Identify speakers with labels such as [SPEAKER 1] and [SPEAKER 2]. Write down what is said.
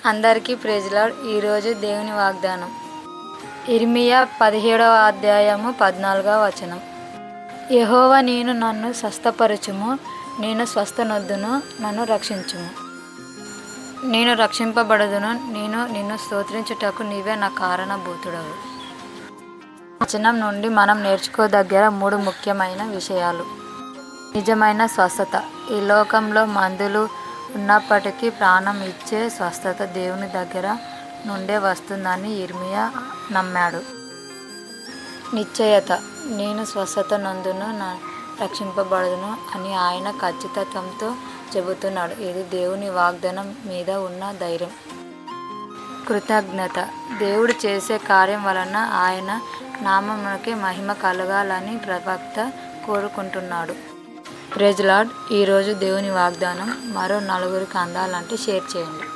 [SPEAKER 1] అందరికీ praise Lord. ఈరోజు దేవుని వాగ్దానం ఇర్మియా 17వ అధ్యాయము 14వ వచనం. యెహోవా నేను నన్ను స్వస్థపరచుము, నేను స్వస్థనొద్దును, నన్ను రక్షించుము. నేను రక్షింపబడదును, నేను నిన్ను స్తోత్రించుటకు నీవే నా కారణభూతుడవు. వచనం నుండి మనం నేర్చుకోదగ్గర 3 ముఖ్యమైన విషయాలు. నిజమైన స్వస్థత. ఈ లోకంలో మందులు ఉన్నప్పటికీ ప్రాణం ఇచ్చే స్వస్థత దేవుని దగ్గర నుండే వస్తుందని ఇర్మియా నమ్మాడు. నిశ్చయత. నేను స్వస్థత నందును, రక్షింపబడదును అని ఆయన ఖచ్చితత్వంతో చెబుతున్నాడు. ఇది దేవుని వాగ్దానం మీద ఉన్న ధైర్యం. కృతజ్ఞత. దేవుడు చేసే కార్యం వలన ఆయన నామమునకే మహిమ కలగాలని ప్రవక్త కోరుకుంటున్నాడు. Praise Lord. ఈరోజు దేవుని వాగ్దానం మరో 4కి అందాలంటే షేర్ చేయండి.